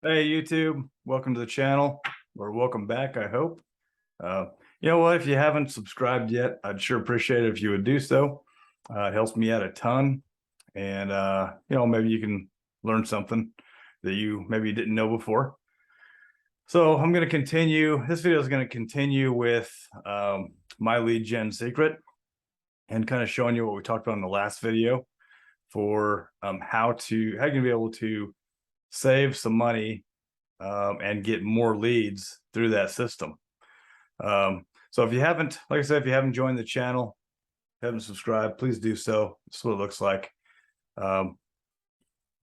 Hey YouTube, welcome to the channel, or welcome back, I hope. Uh, you know what, if you haven't subscribed yet, I'd sure appreciate it if you would do so. It helps me out a ton, and maybe you can learn something that you maybe didn't know before. So I'm going to continue, this video is going to continue with my lead gen secret and kind of showing you what we talked about in the last video for how you can be able to save some money and get more leads through that system. So if you haven't, like I said, if you haven't joined the channel, haven't subscribed, please do so. This is what it looks like. The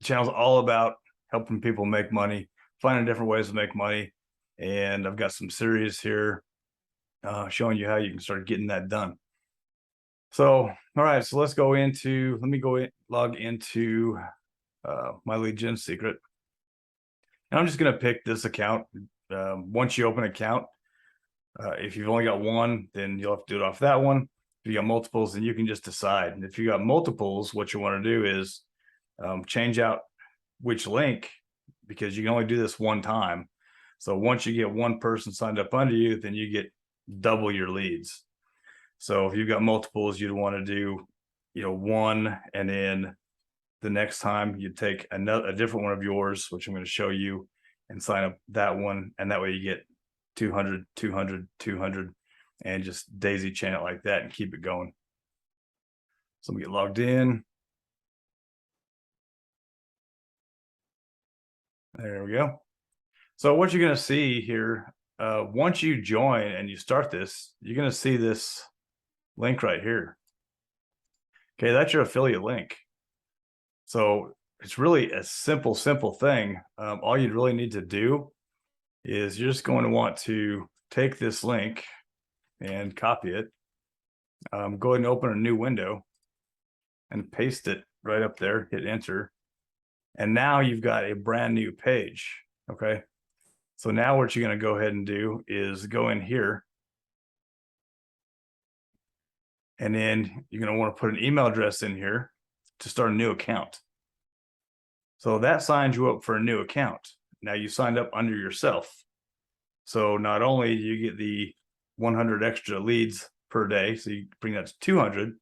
channel's all about helping people make money, finding different ways to make money. And I've got some series here showing you how you can start getting that done. So, all right, so let's go into, log into MyLeadGenSecret. And I'm just going to pick this account. Once you open an account, if you've only got one, then you'll have to do it off that one. If you got multiples, then you can just decide. And if you got multiples, what you want to do is change out which link, because you can only do this one time. So once you get one person signed up under you, then you get double your leads. So if you've got multiples, you'd want to do, one, and then the next time you take a different one of yours, which I'm going to show you, and sign up that one. And that way you get 200, 200, 200, and just daisy chain it like that and keep it going. So we get logged in. There we go. So what you're going to see here, once you join and you start this, you're going to see this link right here. Okay, that's your affiliate link. So it's really a simple thing. All you'd really need to do is you're just going to want to take this link and copy it. Go ahead and open a new window and paste it right up there, hit enter. And now you've got a brand new page, okay? So now what you're gonna go ahead and do is go in here, and then you're gonna wanna put an email address in here to start a new account. So that signs you up for a new account. Now you signed up under yourself. So not only do you get the 100 extra leads per day, so you bring that to 200,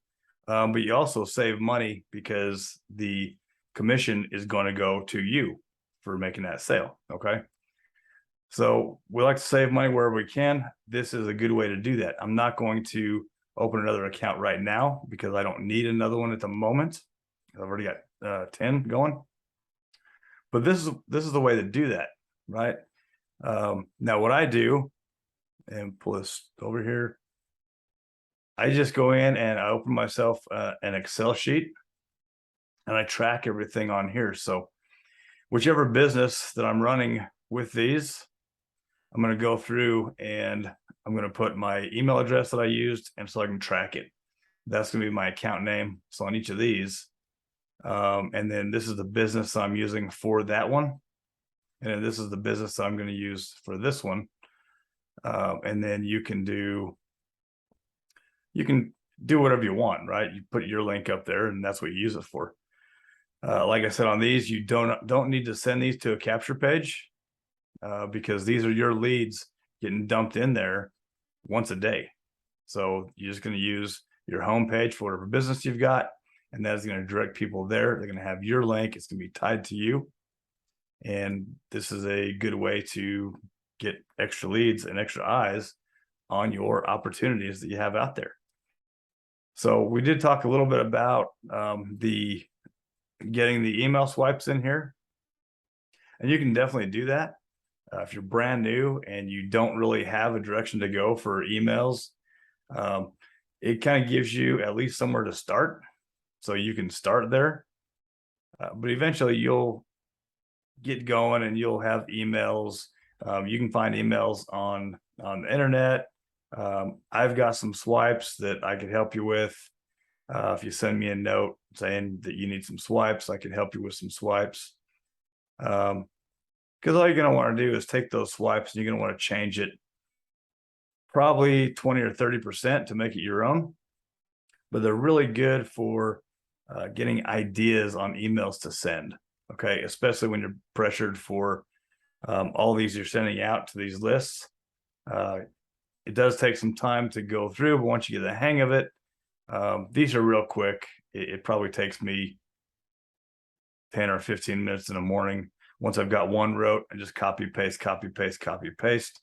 but you also save money because the commission is going to go to you for making that sale. Okay. So we like to save money wherever we can. This is a good way to do that. I'm not going to open another account right now because I don't need another one at the moment. I've already got 10 going. But this is the way to do that, right? Now what I do, and pull this over here, I just go in and I open myself an Excel sheet, and I track everything on here. So whichever business that I'm running with these, I'm going to go through and I'm going to put my email address that I used, and so I can track it. That's going to be my account name. So on each of these, and then this is the business I'm using for that one. And then this is the business I'm going to use for this one. And then you can do whatever you want, right? You put your link up there, and that's what you use it for. Like I said, on these, you don't need to send these to a capture page because these are your leads getting dumped in there once a day. So you're just going to use your home page for whatever business you've got, and that is going to direct people there. They're going to have your link. It's going to be tied to you. And this is a good way to get extra leads and extra eyes on your opportunities that you have out there. So we did talk a little bit about getting the email swipes in here, and you can definitely do that. If you're brand new and you don't really have a direction to go for emails, it kind of gives you at least somewhere to start. So you can start there, but eventually you'll get going and you'll have emails. You can find emails on the internet. I've got some swipes that I could help you with. If you send me a note saying that you need some swipes, I can help you with some swipes. Because all you're going to want to do is take those swipes and you're going to want to change it probably 20 or 30% to make it your own. But they're really good for getting ideas on emails to send. Okay, especially when you're pressured for All these you're sending out to these lists. It does take some time to go through, but once you get the hang of it, these are real quick. It probably takes me 10 or 15 minutes in the morning. Once I've got one wrote, I just copy, paste,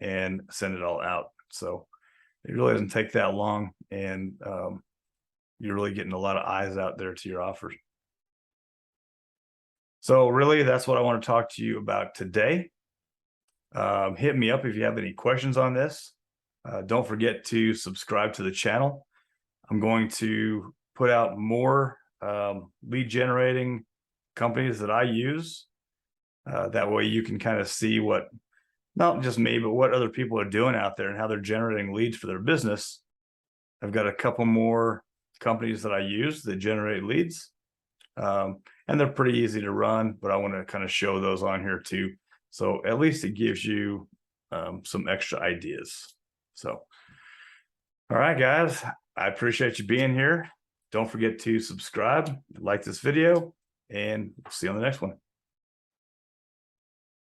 and send it all out. So it really doesn't take that long, and you're really getting a lot of eyes out there to your offers. So really, that's what I want to talk to you about today. Hit me up if you have any questions on this. Don't forget to subscribe to the channel. I'm going to put out more lead generating companies that I use. That way you can kind of see what, not just me, but what other people are doing out there and how they're generating leads for their business. I've got a couple more companies that I use that generate leads. And they're pretty easy to run, but I want to kind of show those on here too. So at least it gives you some extra ideas. So, all right, guys, I appreciate you being here. Don't forget to subscribe, like this video, and we'll see you on the next one.